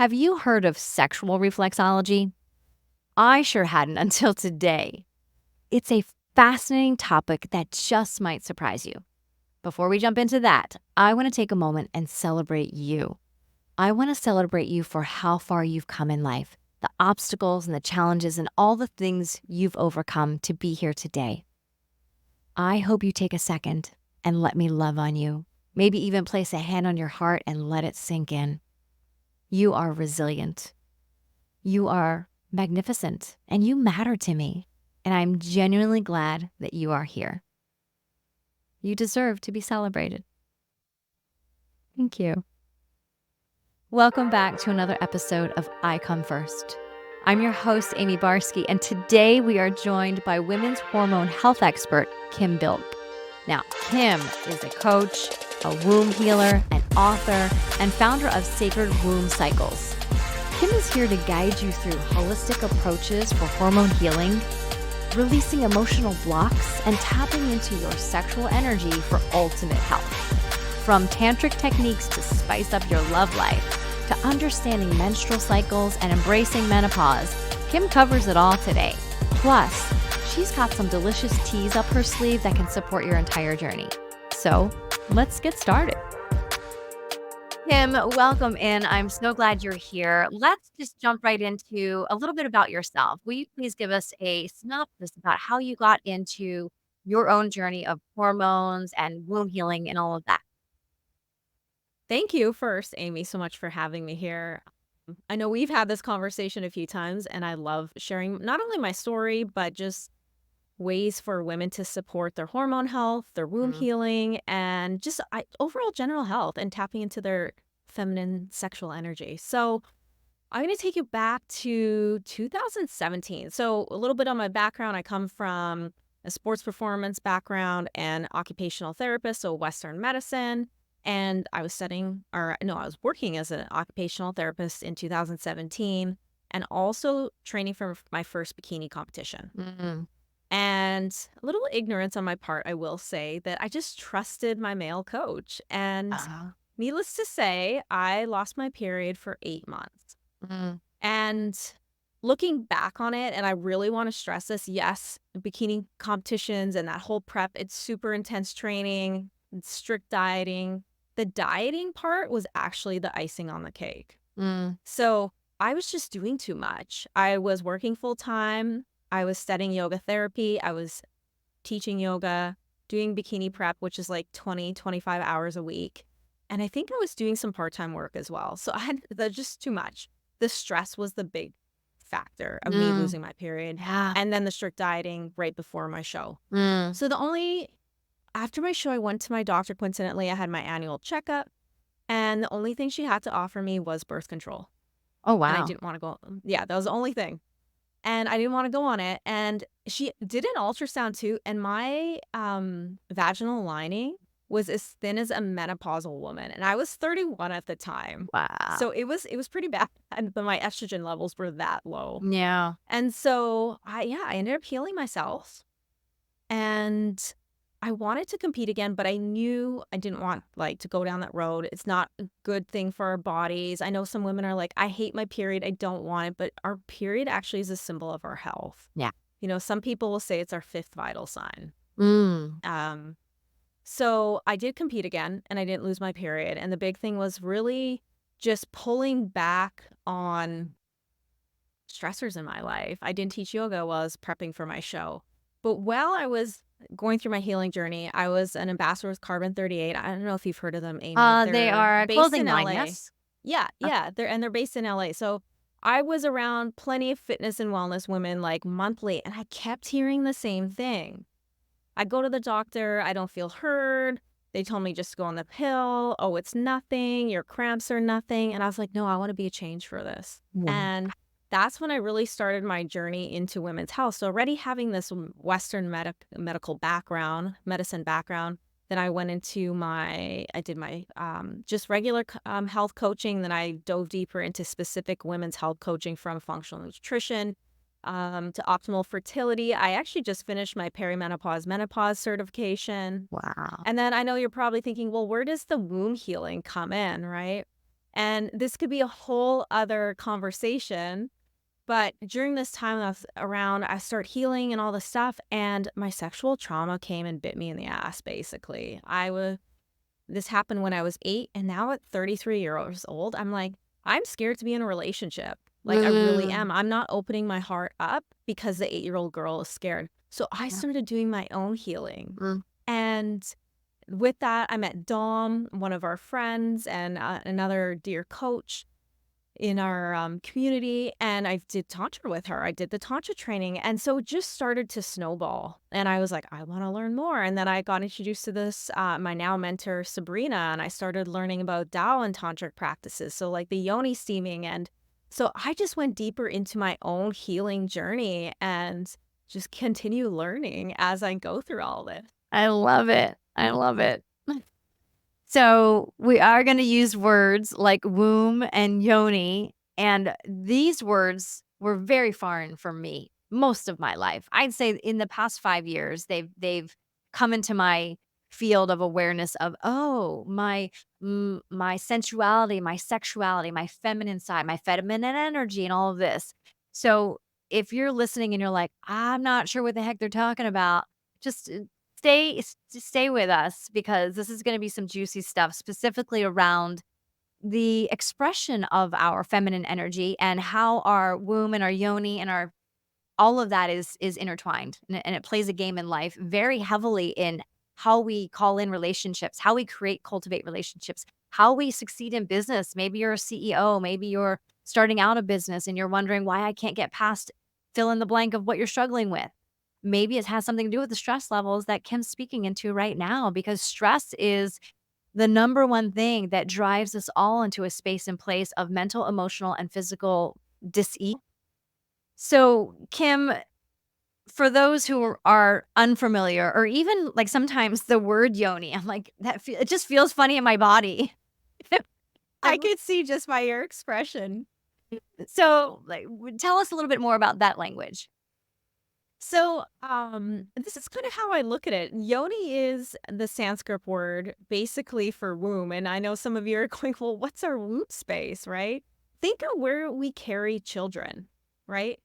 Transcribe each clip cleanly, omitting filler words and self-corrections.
Have you heard of sexual reflexology? I sure hadn't until today. It's a fascinating topic that just might surprise you. Before we jump into that, I want to take a moment and celebrate you. I want to celebrate you for how far you've come in life, the obstacles and the challenges and all the things you've overcome to be here today. I hope you take a second and let me love on you. Maybe even place a hand on your heart and let it sink in. You are resilient. You are magnificent and you matter to me. And I'm genuinely glad that you are here. You deserve to be celebrated. Thank you. Welcome back to another episode of I Come First. I'm your host, Amy Barsky, and today we are joined by women's hormone health expert, Kim Bilk. Now, Kim is a coach, a womb healer, an author, and founder of Sacred Womb Cycles. Kim is here to guide you through holistic approaches for hormone healing, releasing emotional blocks, and tapping into your sexual energy for ultimate health. From tantric techniques to spice up your love life, to understanding menstrual cycles and embracing menopause, Kim covers it all today. Plus, she's got some delicious teas up her sleeve that can support your entire journey. So, let's get started. Kim, welcome in. I'm so glad you're here. Let's just jump right into a little bit about yourself. Will you please give us a synopsis about how you got into your own journey of hormones and womb healing and all of that? Thank you first, Amy, so much for having me here. I know we've had this conversation a few times, and I love sharing not only my story, but just ways for women to support their hormone health, their womb Mm. healing, and just overall general health and tapping into their feminine sexual energy. So I'm going to take you back to 2017. So a little bit on my background, I come from a sports performance background and occupational therapist, so Western medicine. And I was studying, or no, I was working as an occupational therapist in 2017 and also training for my first bikini competition. Mm. And a little ignorance on my part, I will say that I just trusted my male coach. And Uh, needless to say, I lost my period for 8 months. mm. And looking back on it, and I really want to stress this, yes, bikini competitions and that whole prep, it's super intense training, strict dieting. The dieting part was actually the icing on the cake. Mm. So I was just doing too much. I was working full time. I was studying yoga therapy. I was teaching yoga, doing bikini prep, which is like 20, 25 hours a week. And I think I was doing some part time work as well. So I had just too much. The stress was the big factor of me Mm. losing my period. Yeah. And then the strict dieting right before my show. Mm. So after my show, I went to my doctor. Coincidentally, I had my annual checkup. And the only thing she had to offer me was birth control. Oh, And I wow. didn't want to go. Yeah, that was the only thing. And I didn't want to go on it. And she did an ultrasound too. And my vaginal lining was as thin as a menopausal woman. And I was 31 at the time. Wow. So it was pretty bad. And my estrogen levels were that low. Yeah. And so I ended up healing myself. And I wanted to compete again, but I knew I didn't want to go down that road. It's not a good thing for our bodies. I know some women are like, I hate my period. I don't want it. But our period actually is a symbol of our health. Yeah. Some people will say it's our fifth vital sign. Mm. So I did compete again and I didn't lose my period. And the big thing was really just pulling back on stressors in my life. I didn't teach yoga while I was prepping for my show. But while I was going through my healing journey, I was an ambassador with Carbon 38. I don't know if you've heard of them, Amy. They They're are a based clothing in line, LA. yes? Yeah, Okay. yeah. They're based in LA. So I was around plenty of fitness and wellness women like monthly, and I kept hearing the same thing. I go to the doctor, I don't feel heard. They told me just to go on the pill. Oh, it's nothing. Your cramps are nothing. And I was like, no, I want to be a change for this. Wow. And that's when I really started my journey into women's health. So already having this Western medical background, medicine background, then I went into I did my just regular health coaching. Then I dove deeper into specific women's health coaching from functional nutrition to optimal fertility. I actually just finished my perimenopause, menopause certification. Wow. And then I know you're probably thinking, well, where does the womb healing come in, right? And this could be a whole other conversation. But during this time I was around, I started healing and all this stuff. And my sexual trauma came and bit me in the ass, basically. This happened when I was 8. And now at 33 years old, I'm like, I'm scared to be in a relationship. Like, I really Mm. am. I'm not opening my heart up because the 8-year-old girl is scared. So I Yeah. started doing my own healing. Mm. And with that, I met Dom, one of our friends, and another dear coach in our community. And I did Tantra with her. I did the Tantra training. And so it just started to snowball. And I was like, I want to learn more. And then I got introduced to this, my now mentor, Sabrina, and I started learning about Tao and Tantric practices. So, like the Yoni steaming. And so I just went deeper into my own healing journey and just continue learning as I go through all this. I love it. I love it. So we are going to use words like womb and yoni. And these words were very foreign for me most of my life. I'd say in the past 5 years, they've come into my field of awareness of, oh, my sensuality, my sexuality, my feminine side, my feminine energy, and all of this. So if you're listening and you're like, I'm not sure what the heck they're talking about, just stay with us because this is gonna be some juicy stuff specifically around the expression of our feminine energy and how our womb and our yoni and our all of that is intertwined, and it plays a game in life very heavily in how we call in relationships, how we cultivate relationships, how we succeed in business. Maybe you're a CEO, maybe you're starting out a business and you're wondering why I can't get past fill in the blank of what you're struggling with. Maybe it has something to do with the stress levels that Kim's speaking into right now, because stress is the number one thing that drives us all into a space and place of mental, emotional, and physical dis-ease. So, Kim, for those who are unfamiliar, or even like sometimes the word yoni, I'm like, it just feels funny in my body. I Um, could see just by your expression. so, like, tell us a little bit more about that language. So, this is kind of how I look at it. Yoni is the Sanskrit word basically for womb. And I know some of you are going, well, what's our womb space, right? Think of where we carry children, right?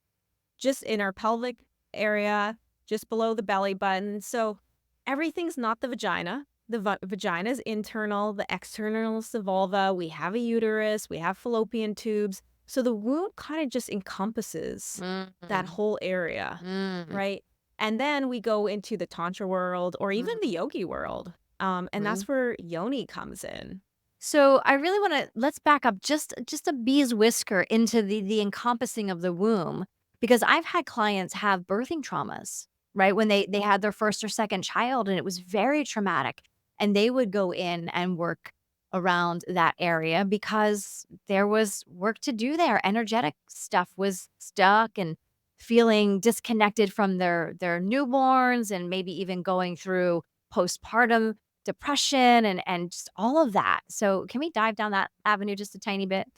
Just in our pelvic area, just below the belly button. So everything's not the vagina. The vagina is internal, the external is the vulva. We have a uterus, we have fallopian tubes. So the womb kind of just encompasses that Mm, whole area, mm, right? And then we go into the Tantra world or even mm, the yogi world. And mm. that's where Yoni comes in. So I really want to let's back up just a bee's whisker into the encompassing of the womb, because I've had clients have birthing traumas, right? When they had their first or second child and it was very traumatic, and they would go in and work around that area because there was work to do there. Energetic stuff was stuck and feeling disconnected from their newborns, and maybe even going through postpartum depression and just all of that. So can we dive down that avenue just a tiny bit?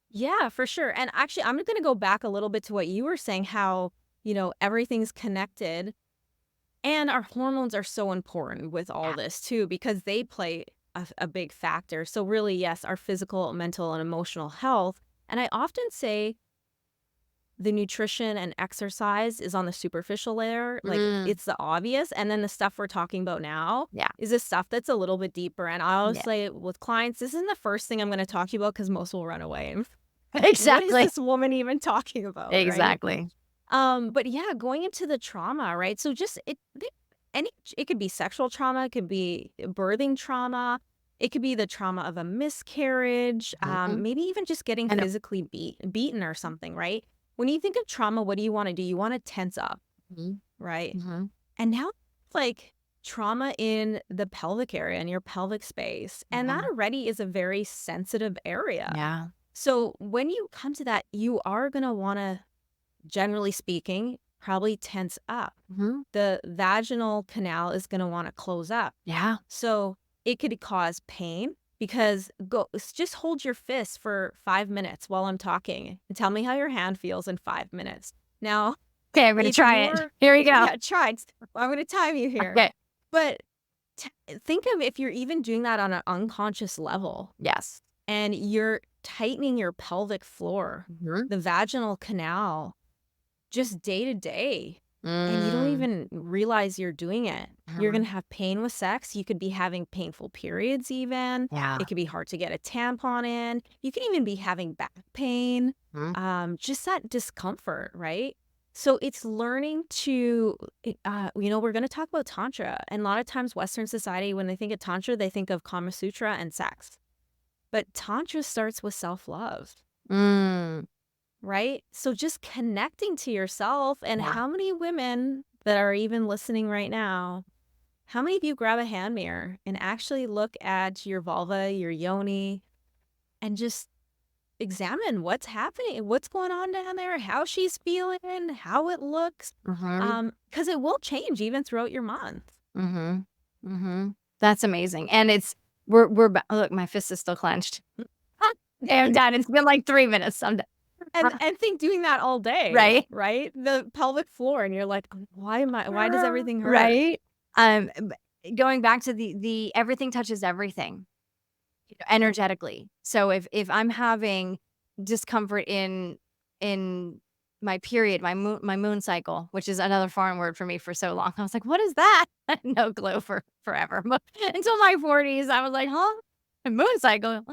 Yeah, for sure. And actually, I'm going to go back a little bit to what you were saying, how, everything's connected. And our hormones are so important with all Yeah. this too, because they play a big factor. So, really, yes, our physical, mental, and emotional health. And I often say the nutrition and exercise is on the superficial layer, like Mm, it's the obvious. And then the stuff we're talking about now yeah. is the stuff that's a little bit deeper. And I always Yeah. say with clients, this isn't the first thing I'm going to talk to you about because most will run away. And what is Exactly. this woman even talking about? Right. Exactly. But yeah, going into the trauma, right? So just it could be sexual trauma, it could be birthing trauma, it could be the trauma of a miscarriage, Mhm. maybe even just getting I know. physically beaten or something, right? When you think of trauma, what do you want to do? You want to tense up, Mhm. right? Mhm. And now like trauma in the pelvic area in your pelvic space, and that Yeah. already is a very sensitive area. Yeah. So when you come to that, you are going to want to, generally speaking, probably tense up. Mhm. The vaginal canal is going to want to close up. Yeah. So it could cause pain because just hold your fist for 5 minutes while I'm talking and tell me how your hand feels in 5 minutes. Now, Okay, I'm gonna if try it. you're, Here we go. yeah, try it. I'm going to time you here. Okay. But think of if you're even doing that on an unconscious level Yes. and you're tightening your pelvic floor, the vaginal canal, just day to day. And you don't even realize you're doing it. You're going to have pain with sex. You could be having painful periods even. Yeah. It could be hard to get a tampon in. You can even be having back pain, just that discomfort, right? So it's learning to, we're going to talk about Tantra. And a lot of times Western society, when they think of Tantra, they think of Kama Sutra and sex. But Tantra starts with self-love. Right? So just connecting to yourself. And how many women that are even listening right now, how many of you grab a hand mirror and actually look at your vulva, your yoni, and just examine what's happening, what's going on down there, how she's feeling, how it looks, because it will change even throughout your month. That's amazing. And look, my fist is still clenched. Okay, I'm done. It's been like 3 minutes. I'm done. And think doing that all day, right? The pelvic floor, and you're like, why does everything hurt? Right. Going back to the everything touches everything, energetically. So if I'm having discomfort in my period, my moon cycle, which is another foreign word for me for so long, I was like, what is that? No clue for forever. Until my 40s, I was like, huh? A moon cycle?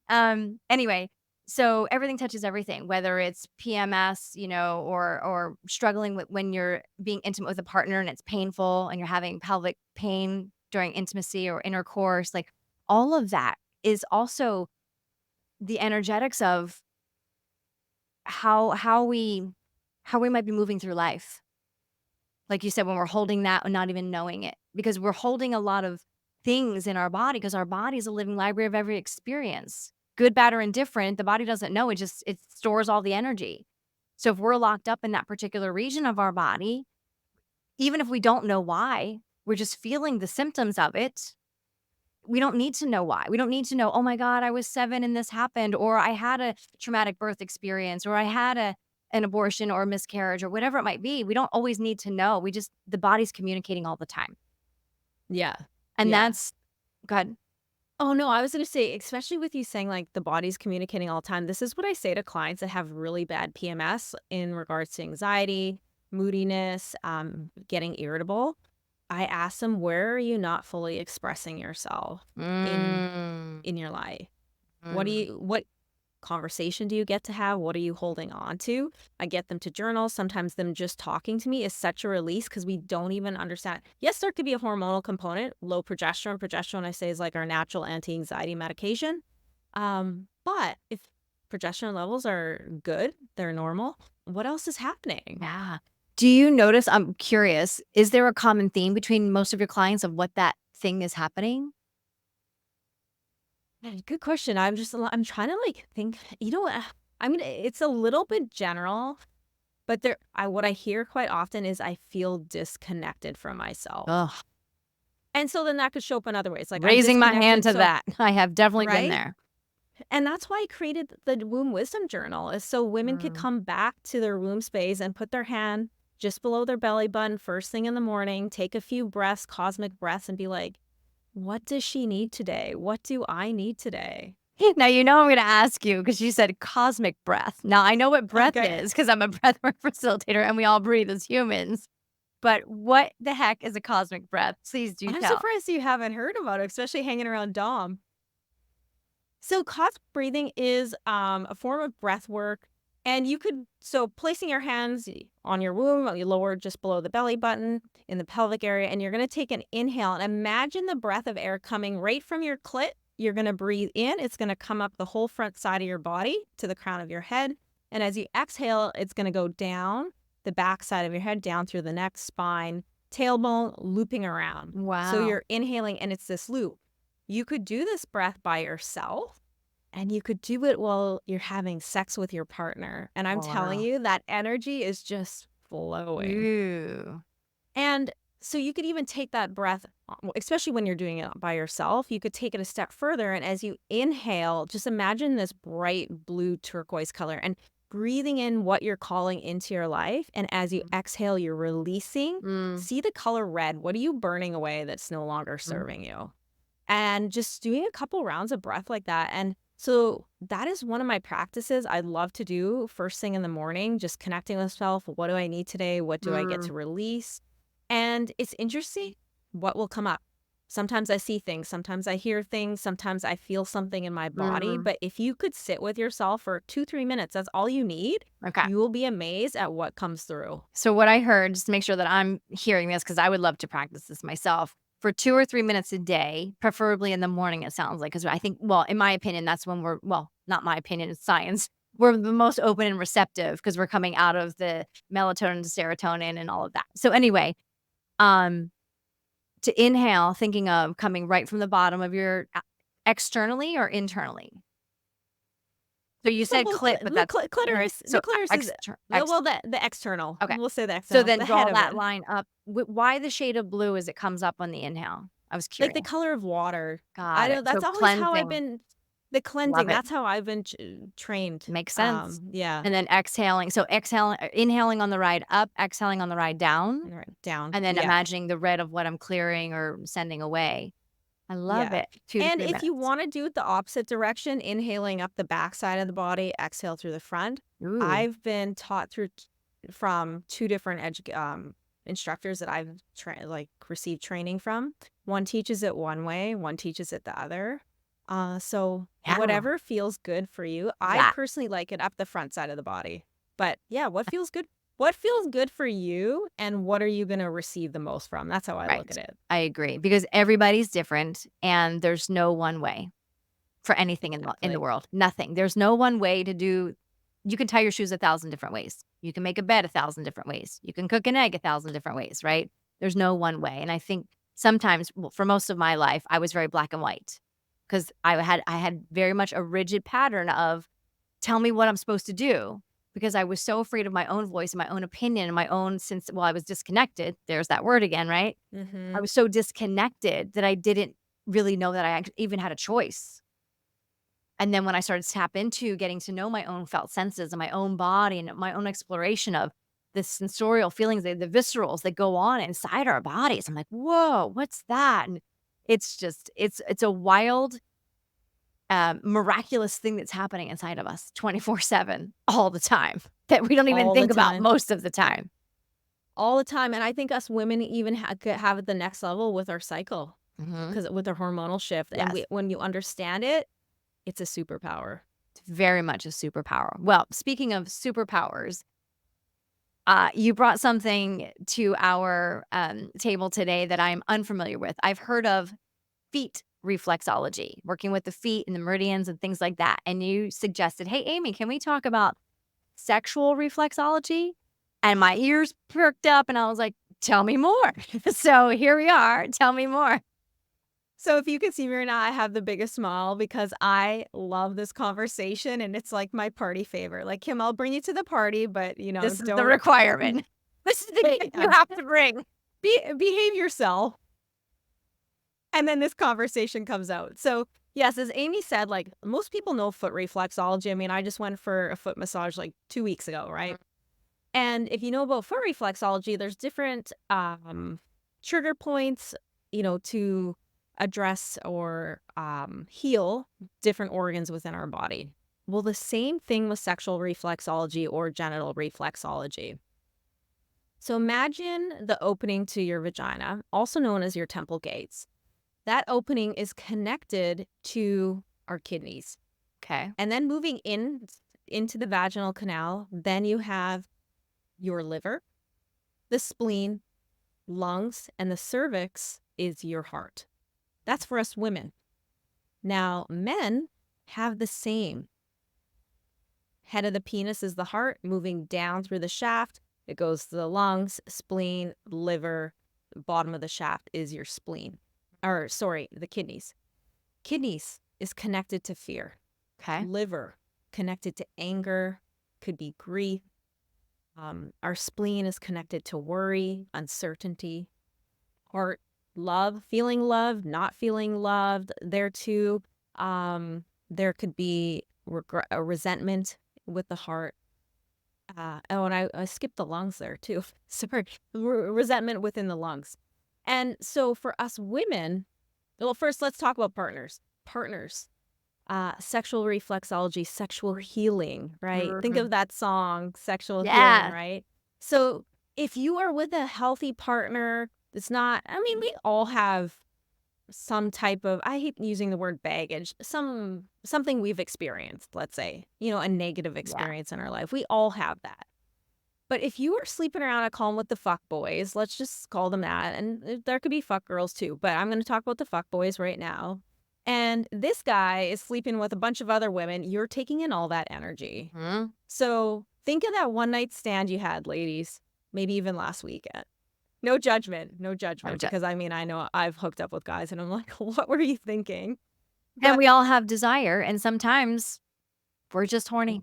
Anyway, so everything touches everything, whether it's PMS, or struggling with when you're being intimate with a partner and it's painful and you're having pelvic pain during intimacy or intercourse, like all of that is also the energetics of how we might be moving through life. Like you said, when we're holding that and not even knowing it, because we're holding a lot of things in our body, because our body is a living library of every experience. Good, bad, or indifferent, the body doesn't know. It stores all the energy. So if we're locked up in that particular region of our body, even if we don't know why, we're just feeling the symptoms of it. We don't need to know why. We don't need to know, oh my God, I was 7 and this happened, or I had a traumatic birth experience, or I had an abortion or a miscarriage, or whatever it might be. We don't always need to know. The body's communicating all the time. Yeah. And that's, go ahead. Oh, no, I was going to say, especially with you saying like the body's communicating all the time. This is what I say to clients that have really bad PMS in regards to anxiety, moodiness, getting irritable. I ask them, where are you not fully expressing yourself in your life? What conversation do you get to have? What are you holding on to? I get them to journal. Sometimes them just talking to me is such a release because we don't even understand. Yes, there could be a hormonal component, low progesterone. Progesterone, I say, is like our natural anti-anxiety medication. But if progesterone levels are good, they're normal, what else is happening? Yeah. Do you notice, I'm curious, is there a common theme between most of your clients of what that thing is happening? Good question. I'm trying to like think, it's a little bit general, but what I hear quite often is I feel disconnected from myself. Ugh. And so then that could show up in other ways. Like Raising my hand to that. I have definitely been right? there. And that's why I created the Womb Wisdom Journal, is so women could come back to their womb space and put their hand just below their belly button first thing in the morning, take a few breaths, cosmic breaths, and be like, what does she need today? What do I need today? Now, I'm going to ask you, because you said cosmic breath. Now, I know what breath is because I'm a breathwork facilitator and we all breathe as humans. But what the heck is a cosmic breath? Please do tell. I'm surprised you haven't heard about it, especially hanging around Dom. So cosmic breathing is a form of breath work. And placing your hands on your womb, you lower just below the belly button in the pelvic area, and you're going to take an inhale and imagine the breath of air coming right from your clit. You're going to breathe in. It's going to come up the whole front side of your body to the crown of your head. And as you exhale, it's going to go down the back side of your head, down through the neck, spine, tailbone, looping around. Wow. So you're inhaling and it's this loop. You could do this breath by yourself. And you could do it while you're having sex with your partner. And I'm telling you, that energy is just flowing. Ooh. And so you could even take that breath, especially when you're doing it by yourself, you could take it a step further. And as you inhale, just imagine this bright blue turquoise color and breathing in what you're calling into your life. And as you exhale, you're releasing. See the color red. What are you burning away that's no longer serving you? And just doing a couple rounds of breath like that. And So that is one of my practices I love to do first thing in the morning, just connecting with myself. What do I need today? What do I get Mm, to release? And it's interesting what will come up. Sometimes I see things, sometimes I hear things, sometimes I feel something in my body. mm. But if you could sit with yourself for 2, 3 minutes, that's all you need. Okay. You will be amazed at what comes through. So what I heard, just to make sure that I'm hearing this, because I would love to practice this myself, for 2 or 3 minutes a day, preferably in the morning, it sounds like, because I think, well, in my opinion, that's when we're, well, not my opinion, it's science. We're the most open and receptive because we're coming out of the melatonin, serotonin, and all of that. So anyway, um, to inhale, thinking of coming right from the bottom of your externally or internally? So you So said both clit, but that's clitoris, so the clitoris is well, the external. okay. We'll say the So external, then the head draw of that it. line up. Why the shade of blue as it comes up on the inhale? I was Like the curious. color of water. I Got it. know that's So always how I've cleansing. been the cleansing, Love it. that's how I've been trained. Makes sense. Yeah. And then exhaling. So inhaling on the ride up, exhaling on the ride down, Right, down. and then Yeah. imagining the red of what I'm clearing or sending away. I love Yeah. it. 2 to And 3 if you minutes. wanna do it the opposite direction, inhaling up the backside of the body, exhale through the front. Ooh. I've been taught from 2 different instructors that I've received training from. One teaches it one way, one teaches it the other. So Yeah. whatever feels good for you. I That. personally like it up the front side of the body. But yeah, what feels good? What feels good for you and what are you gonna receive the most from? That's how I look Right. at it. I agree because everybody's different and there's no one way for anything in the Exactly. world. Nothing. There's no one way to do. You can tie your shoes 1,000 different ways. You can make a bed 1,000 different ways. You can cook an egg 1,000 different ways, right? There's no one way. And I think sometimes, well, for most of my life, I was very black and white because I had very much a rigid pattern of tell me what I'm supposed to do because I was so afraid of my own voice and my own opinion and my own since well, I was disconnected. There's that word again, right? I Mhm. was so disconnected that I didn't really know that I even had a choice. And then when I started to tap into getting to know my own felt senses and my own body and my own exploration of the sensorial feelings, the viscerals that go on inside our bodies, I'm like, whoa, what's that? And it's just, it's a wild, miraculous thing that's happening inside of us 24/7 all the time that we don't even All the think about time. most of the time. All the time, and I think us women even could have it the next level with our cycle, Mhm. because with our hormonal shift, and Yes. when you understand it, it's a superpower. It's very much a superpower. Well, speaking of superpowers, you brought something to our table today that I'm unfamiliar with. I've heard of feet reflexology, working with the feet and the meridians and things like that. And you suggested, hey, Amy, can we talk about sexual reflexology? And my ears perked up and I was like, tell me more. So here we are. Tell me more. So if you can see me right now, I have the biggest smile because I love this conversation, and it's like my party favor. Like, "Kim, I'll bring you to the party, but, This is the don't requirement. This is the gift yeah, you have to bring. behave yourself." And then this conversation comes out. So, yes, as Amy said, like, most people know foot reflexology. I mean, I just went for a foot massage, like, 2 weeks ago, right? And if you know about foot reflexology, there's different trigger points, to address or heal different organs within our body. Well, the same thing with sexual reflexology or genital reflexology. So imagine the opening to your vagina, also known as your temple gates. That opening is connected to our kidneys. Okay. And then moving into the vaginal canal, then you have your liver, the spleen, lungs, and the cervix is your heart. That's for us women. Now, men have the same. Head of the penis is the heart, moving down through the shaft. It goes to the lungs, spleen, liver. Bottom of the shaft is your spleen. Or, sorry, the kidneys. Kidneys is connected to fear. Okay. Liver, connected to anger, could be grief. Our spleen is connected to worry, uncertainty. Heart, love, feeling loved, not feeling loved. There too, there could be a resentment with the heart. Oh, and I skipped the lungs there too. Sorry, resentment within the lungs. And so for us women, well, first let's talk about partners. Partners. sexual reflexology, sexual healing, right? Think Mhm. of that song, Sexual Healing, Yes. right? So if you are with a healthy partner, it's not, I mean, we all have some type of, I hate using the word baggage, something we've experienced, let's say, a negative Yeah. experience in our life. We all have that. But if you are sleeping around at home with the fuck boys, let's just call them that, and there could be fuck girls too, but I'm going to talk about the fuck boys right now. And this guy is sleeping with a bunch of other women. You're taking in all that energy. Mhm. So think of that one night stand you had, ladies, maybe even last weekend. No judgment, no No judgment, ju because I mean, I know I've hooked up with guys and I'm like, what were you thinking? And But we all have desire, and sometimes we're just horny.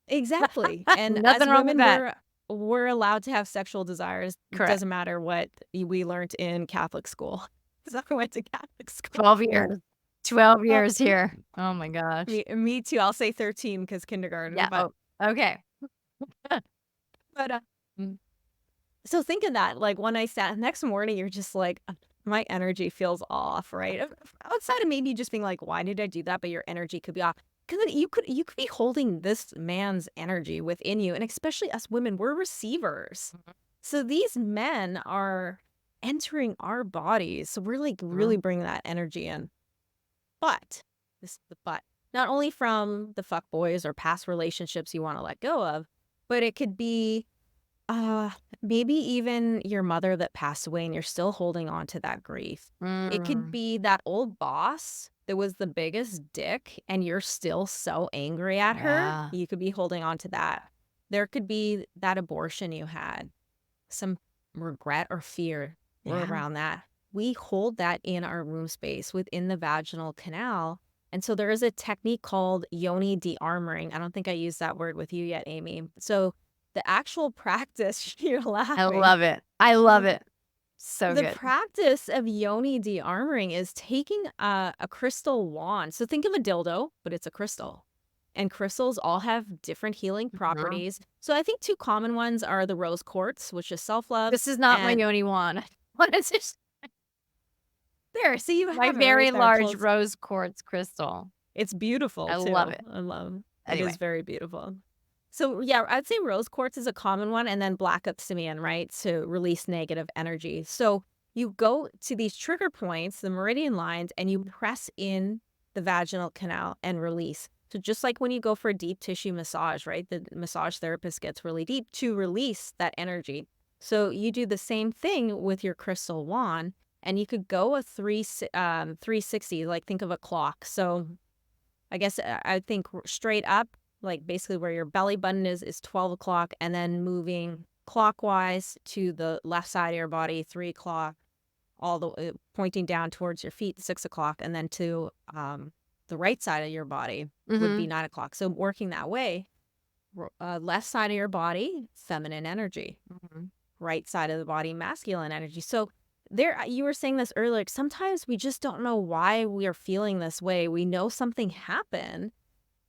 exactly. And as Nothing wrong with women, that. we're allowed to have sexual desires. It Correct. doesn't matter what we learned in Catholic school. So I went to Catholic school. 12 years. 12 Uh, years here. Oh my gosh. me too. I'll say 13 because kindergarten. Yeah. But Oh, okay. but mm. So think of that. Like when I sat next morning, you're just like, my energy feels off, right? Outside of maybe just being like, why did I do that? But your energy could be off. Because you could be holding this man's energy within you. And especially us women, we're receivers. Mhm. So these men are entering our bodies. So we're like really Mhm. bringing that energy in. But this is the but. Not only from the fuck boys or past relationships you want to let go of, but it could be uh, maybe even your mother that passed away and you're still holding on to that grief. It could Mm. be that old boss that was the biggest dick and you're still so angry at her. Yeah. You could be holding on to that. There could be that abortion you had, some regret or fear Yeah. around that. We hold that in our womb space within the vaginal canal. And so there is a technique called Yoni de-armoring. I don't think I used that word with you yet, Amy. So the actual practice, you're I laughing. love it. I love it. So The good. practice of Yoni de-armoring is taking a crystal wand. So think of a dildo, but it's a crystal. And crystals all have different healing Mhm. properties. So I think two common ones are the rose quartz, which is self-love, This is not my and Yoni wand. What is this? there, see, you My have it right very there large close. rose quartz crystal. It's beautiful I love too. it. I love it. Is Anyway. very beautiful. So yeah, I'd say rose quartz is a common one, and then black obsidian, right, to release negative energy. So you go to these trigger points, the meridian lines, and you press in the vaginal canal and release. So just like when you go for a deep tissue massage, right, the massage therapist gets really deep to release that energy. So you do the same thing with your crystal wand, and you could go a 360, like think of a clock. So I guess I think straight up, like basically where your belly button is 12 o'clock, and then moving clockwise to the left side of your body, 3 o'clock, all the way pointing down towards your feet, 6 o'clock, and then to the right side of your body would be Mhm. 9 o'clock. So working that way, left side of your body, feminine energy, Mhm. right side of the body, masculine energy. So there, you were saying this earlier, like sometimes we just don't know why we are feeling this way. We know something happened,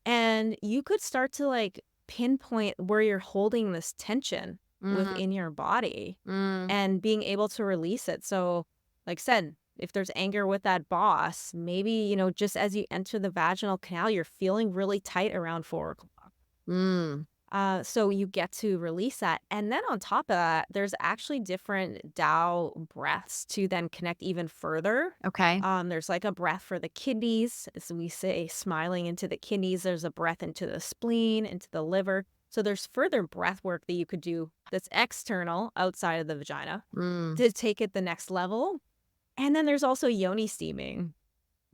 and you could start to like pinpoint where you're holding this tension Mhm. within your body Mm. and being able to release it. So, like I said, if there's anger with that boss, maybe, just as you enter the vaginal canal, you're feeling really tight around 4 o'clock. Mm. So you get to release that. And then on top of that, there's actually different Tao breaths to then connect even further. Okay. There's like a breath for the kidneys. As we say, smiling into the kidneys. There's a breath into the spleen, into the liver. So there's further breath work that you could do that's external outside of the vagina Mm. to take it the next level. And then there's also yoni steaming,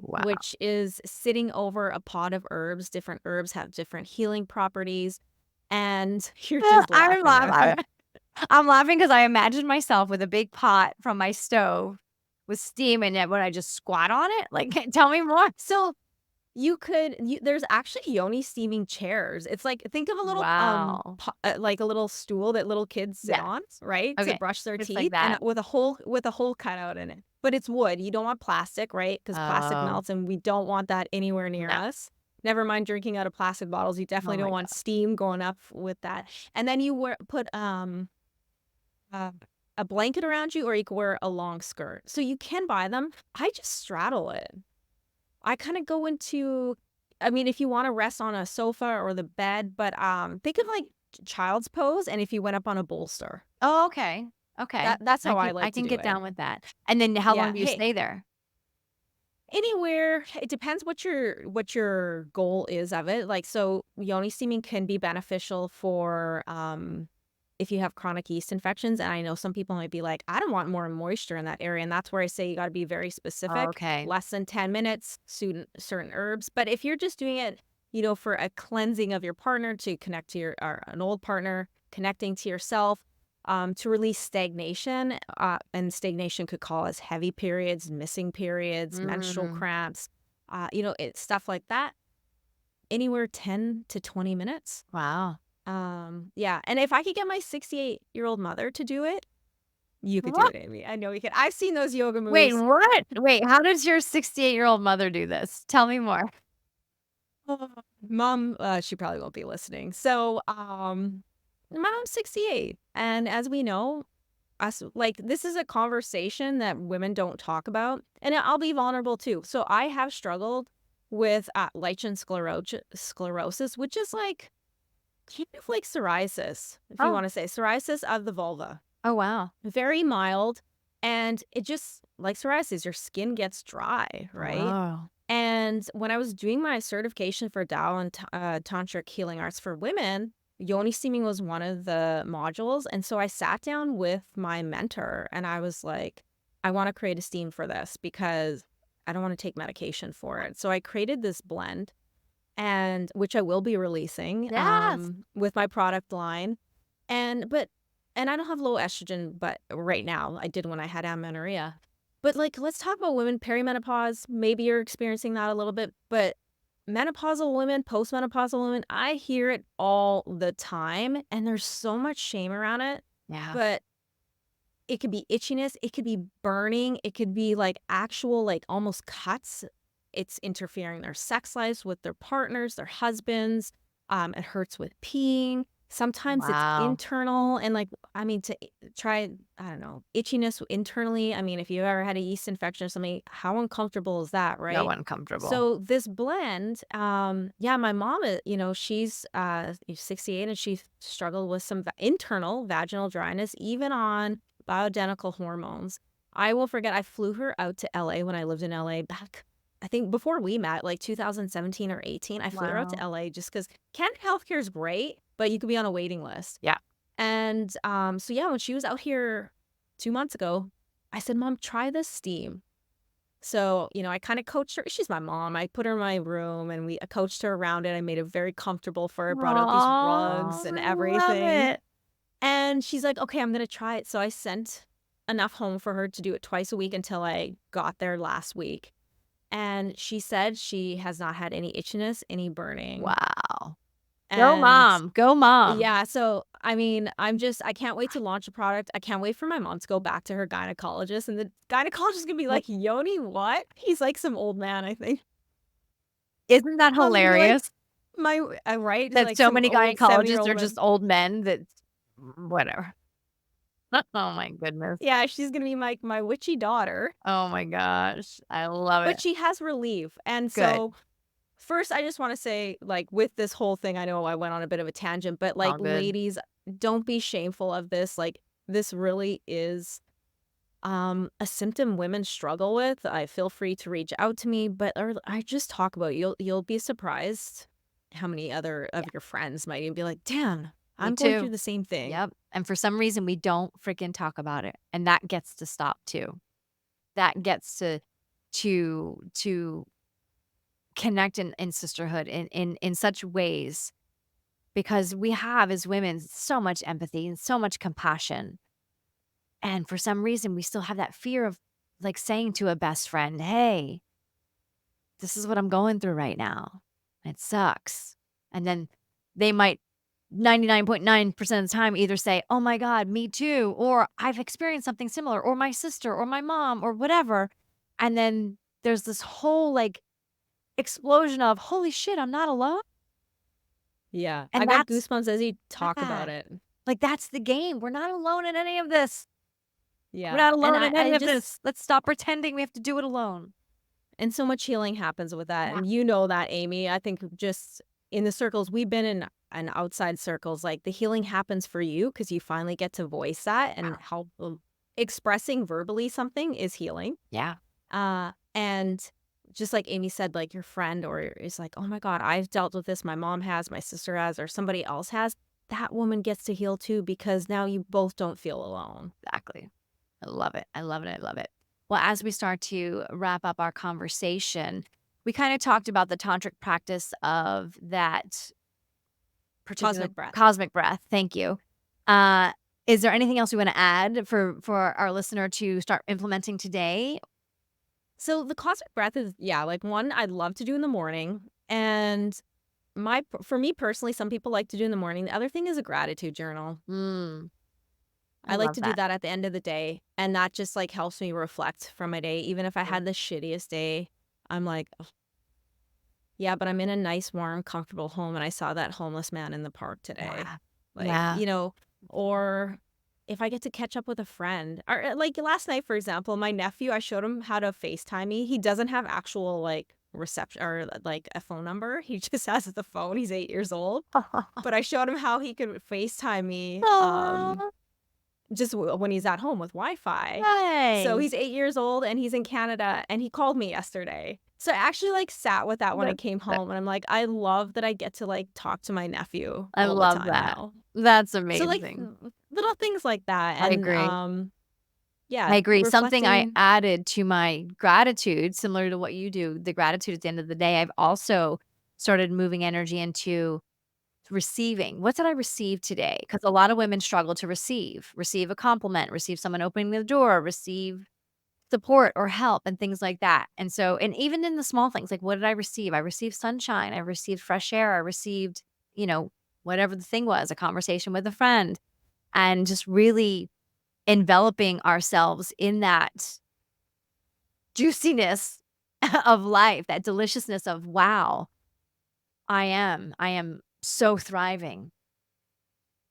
Wow. which is sitting over a pot of herbs. Different herbs have different healing properties. And you're just I'm laughing at me. I'm laughing because I imagine myself with a big pot from my stove with steam in it when I just squat on it. Like, tell me more. So there's actually yoni steaming chairs. It's like, think of a little, Wow. like a little stool that little kids sit Yes. on, right? To Okay. brush their It's like teeth, and that. with a hole cut out in it. But it's wood. You don't want plastic, right? Because plastic Oh, melts and we don't want that anywhere near no. us. Never mind drinking out of plastic bottles. You Oh definitely my don't want god. steam going up with that. And then you put uh, a blanket around you, or you could wear a long skirt. So you can buy them. I just straddle it. I kind of go into I mean, if you want to rest on a sofa or the bed, but think of like child's pose, and if you went up on a bolster. Oh, okay. Okay. That's I how I can I like to can do get it. down with that. And then how long Yeah. do you Hey, stay there? anywhere. It depends what your goal is of it. Like, so yoni steaming can be beneficial for if you have chronic yeast infections. And I know some people might be like, I don't want more moisture in that area. And that's where I say you got to be very specific, Okay. less than 10 minutes, certain herbs. But if you're just doing it, for a cleansing of your partner, to connect to your or an old partner, connecting to yourself, to release stagnation. And stagnation could cause heavy periods, missing periods, menstrual Mm. cramps, stuff like that. Anywhere 10 to 20 minutes. Wow. Yeah. And if I could get my 68-year-old mother to do it, you could do What? it, Amy. I know you could. I've seen those yoga Wait, moves. what? Wait, how does your 68-year-old mother do this? Tell me more. Oh, Mom, she probably won't be listening. So, my mom's 68. And as we know, us like this is a conversation that women don't talk about. And I'll be vulnerable too. So I have struggled with lichen sclerosis, which is like kind of like psoriasis, if you Oh. want to say psoriasis of the vulva. Oh, wow. Very mild. And it just like psoriasis, your skin gets dry, right? Oh. And when I was doing my certification for Tao and Tantric Healing Arts for Women, Yoni steaming was one of the modules. And so I sat down with my mentor and I was like, I want to create a steam for this because I don't want to take medication for it. So I created this blend, and which I will be releasing Yes. with my product line. And I don't have low estrogen, but right now I did when I had amenorrhea. But like, let's talk about women perimenopause. Maybe you're experiencing that a little bit, but menopausal women, postmenopausal women, I hear it all the time, and there's so much shame around it. Yeah. But it could be itchiness, it could be burning, it could be like actual, like almost cuts. It's interfering their sex lives with their partners, their husbands. It hurts with peeing. Sometimes it's Wow. internal, and like, I mean, to try, I don't know, itchiness internally. I mean, if you ever had a yeast infection or something, how uncomfortable is that, So right? uncomfortable. So this blend, yeah, my mom, she's 68, and she struggled with some internal vaginal dryness, even on bioidentical hormones. I will forget, I flew her out to LA when I lived in LA back, I think before we met, like 2017 or 18. I flew her out to Wow. LA just because Canada healthcare is great, but you could be on a waiting list. Yeah. And so yeah, when she was out here 2 months ago, I said, Mom, try this steam. So, I kind of coached her. She's my mom. I put her in my room and I coached her around it. I made it very comfortable for her, brought out these rugs Oh, and I love everything. it. And she's like, okay, I'm going to try it. So I sent enough home for her to do it twice a week until I got there last week. And she said she has not had any itchiness, any burning. Wow. Go And mom. Go mom. yeah, so I mean, I can't wait to launch a product. I can't wait for my mom to go back to her gynecologist. And the gynecologist is going to be like, Yoni, what? He's like some old man, I think. Isn't that Mom's going to be like, hilarious right? that Like so some many old gynecologists 70-year-old are woman. just old men that whatever. Oh my goodness. Yeah, she's going to be my witchy daughter. Oh my gosh. I love But it. she has relief. And Good. so first, I just want to say, like, with this whole thing, I know I went on a bit of a tangent, but like, All good. ladies, don't be shameful of this. Like, this really is a symptom women struggle with. I feel free to reach out to me, but or I just talk about it. You'll be surprised how many other of Yeah, your friends might even be like, damn, me I'm going through too. the same thing. Yep. And for some reason we don't freaking talk about it. And that gets to stop too. That gets to connect in sisterhood in such ways because we have as women so much empathy and so much compassion. And for some reason we still have that fear of like saying to a best friend, "Hey, this is what I'm going through right now. It sucks." And then they might 99.9% of the time either say, "Oh my God, me too," or "I've experienced something similar," or "My sister," or "My mom," or whatever. And then there's this whole like explosion of, "Holy shit, I'm not alone." Yeah, I And got that's goosebumps as you talk yeah, about it. like that's the game. We're not alone in any of this. We're Yeah, not and alone in any I of just this. Let's stop pretending we have to do it alone. And so much healing happens with that. Yeah. And you know that, Amy. I think just in the circles we've been in and outside circles, like the healing happens for you because you finally get to voice that and help expressing verbally something is healing. Yeah. And just like Amy said, like your friend or is like, oh my God, I've dealt with this. My mom has, my sister has, or somebody else has. That woman gets to heal too because now you both don't feel alone. Exactly. I love it. I love it. I love it. Well, as we start to wrap up our conversation, we kind of talked about the tantric practice of that particular Cosmic breath. cosmic breath. Thank you. Is there anything else we want to add for our listener to start implementing today? So the cosmic breath is, yeah, like one I'd love to do in the morning. And for me personally, some people like to do in the morning. The other thing is a gratitude journal. Mm, I I like love to do that. that at the end of the day. And that just like helps me reflect from my day. Even if I Mm. had the shittiest day, I'm like, "Ugh, yeah, but I'm in a nice, warm, comfortable home. And I saw that homeless man in the park today. Yeah. Like, Yeah. or if I get to catch up with a friend or like last night, for example, my nephew, I showed him how to FaceTime me. He doesn't have actual like reception or like a phone number. He just has the phone. He's 8 years old, but I showed him how he could FaceTime me. Aw, Just when he's at home with Wi-Fi. So nice. he's 8 years old and he's in Canada and he called me yesterday. So I actually like sat with that when I That's came that home and I'm like, I love that I get to like talk to my nephew I all the love time that. now. That's So like amazing. little things like that. I And agree. yeah, I agree. Something I reflecting. added to my gratitude, similar to what you do, the gratitude at the end of the day, I've also started moving energy into receiving. What did I receive today? Because a lot of women struggle to receive a compliment, receive someone opening the door, receive support or help and things like that. And so, and even in the small things, like what did I receive? I received sunshine. I received fresh air. I received, you know, whatever the thing was, a conversation with a friend, and just really enveloping ourselves in that juiciness of life, that deliciousness of, wow, I am so thriving.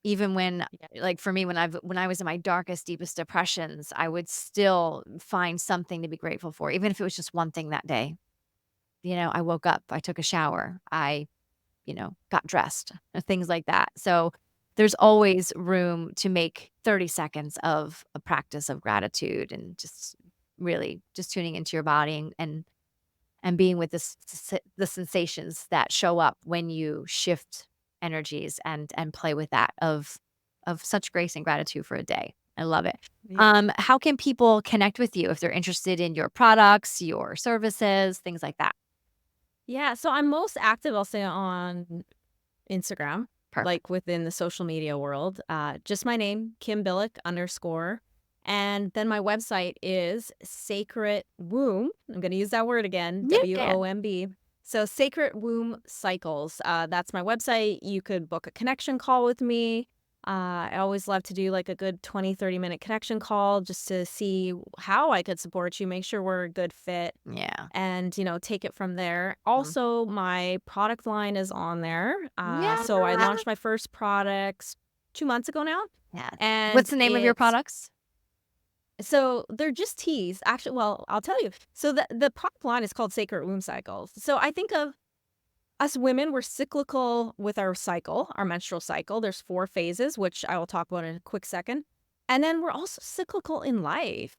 Even when, Yeah. like for me, when I was in my darkest, deepest depressions, I would still find something to be grateful for, even if it was just one thing that day. I woke up, I took a shower, I, got dressed, things like that. So there's always room to make 30 seconds of a practice of gratitude and just really just tuning into your body and being with the sensations that show up when you shift energies and play with that of such grace and gratitude for a day. I love it. Yeah. How can people connect with you if they're interested in your products, your services, things like that? Yeah. So I'm most active, I'll say, on Instagram, Perfect. like within the social media world. Just my name, Kim Bilk _ And then my website is Sacred Womb. I'm going to use that word again, You can. WOMB. So Sacred Womb Cycles. That's my website. You could book a connection call with me. I always love to do like a good 20-30 minute connection call just to see how I could support you, make sure we're a good fit Yeah. and take it from there. Mhm. Also, my product line is on there. Yeah. So I launched my first products 2 months ago now, Yeah. and What's the name of your products? they're just teas. Actually, well, I'll tell you. So the product line is called Sacred Womb Cycles. So I think of us women, we're cyclical with our cycle, our menstrual cycle. There's 4 phases, which I will talk about in a quick second, and then we're also cyclical in life.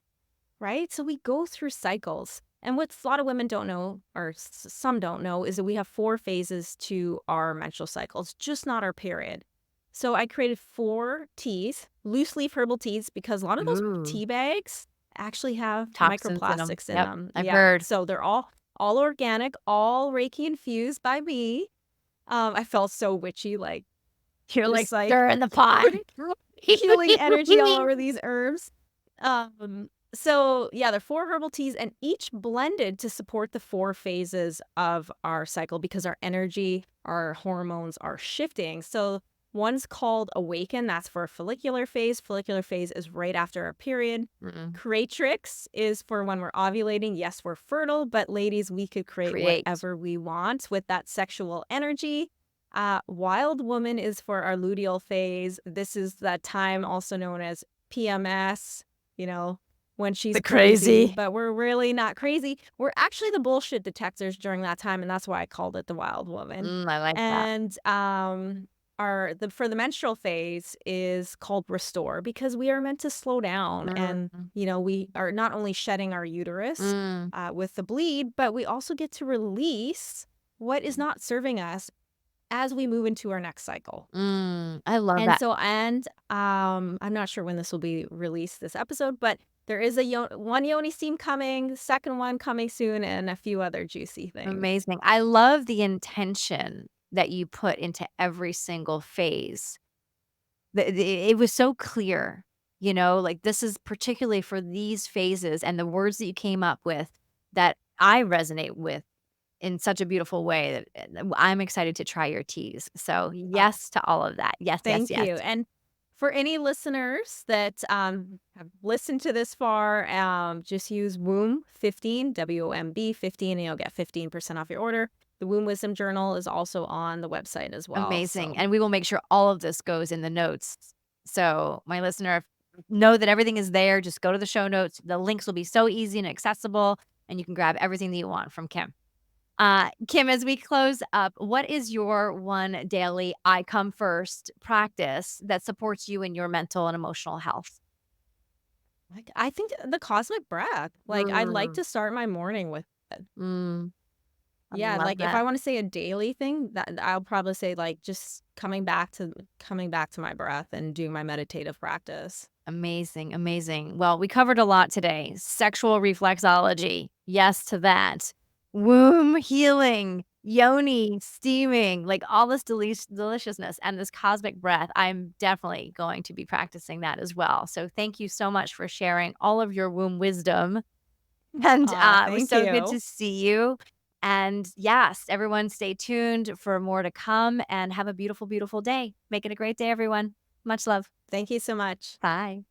Right? So we go through cycles. And what a lot of women don't know, or some don't know, is that we have 4 phases to our menstrual cycles, just not our period. So I created 4 teas, loose leaf herbal teas, because a lot of those Ooh. tea bags actually have Toxins in them. microplastics in Yep. them. I've Yeah. heard. So they're all organic, all Reiki infused by me. I felt so witchy, like You're like just like stirring the pot. putting healing energy all over these herbs. So yeah, they're 4 herbal teas and each blended to support the 4 phases of our cycle because our energy, our hormones are shifting. So one's called Awaken, that's for a follicular phase. Follicular phase is right after our period. Mm-mm. Creatrix is for when we're ovulating. Yes, we're fertile, but ladies, we could create Create. whatever we want with that sexual energy. Wild Woman is for our luteal phase. This is that time also known as PMS, you know, when she's The crazy, crazy. but we're really not crazy. We're actually the bullshit detectors during that time, and that's why I called it the wild woman. I like that. And our the for the menstrual phase is called restore because we are meant to slow down, and Mm, we are not only shedding our uterus mm, with the bleed, but we also get to release what is not serving us as we move into our next cycle. I love And that. so, I'm not sure when this will be released, this episode, but there is one Yoni steam coming, the second one coming soon, and a few other juicy things. Amazing. I love the intention that you put into every single phase. It was so clear, like, this is particularly for these phases, and the words that you came up with that I resonate with in such a beautiful way that I'm excited to try your teas. So, Oh, yes to all of that. Yes, yes, thank yes. you. And for any listeners that have listened to this far, just use womb 15, WOMB 15, and you'll get 15% off your order. The Womb Wisdom Journal is also on the website as well. Amazing, So, and we will make sure all of this goes in the notes. So, my listener, know that everything is there, just go to the show notes. The links will be so easy and accessible, and you can grab everything that you want from Kim. Kim, as we close up, what is your one daily I come first practice that supports you in your mental and emotional health? I think the cosmic breath. Like, I like Mm, to start my morning with it. mm, I Yeah, love like if I that. want to say a daily thing, that I'll probably say like just coming back to my breath and doing my meditative practice. Amazing, amazing. Well, we covered a lot today. Sexual reflexology, yes to that. Womb healing, yoni steaming, like all this deliciousness and this cosmic breath. I'm definitely going to be practicing that as well. So thank you so much for sharing all of your womb wisdom. And Aw, it was thank so good you. to see you. And yes, everyone stay tuned for more to come and have a beautiful, beautiful day. Make it a great day, everyone. Much love. Thank you so much. Bye.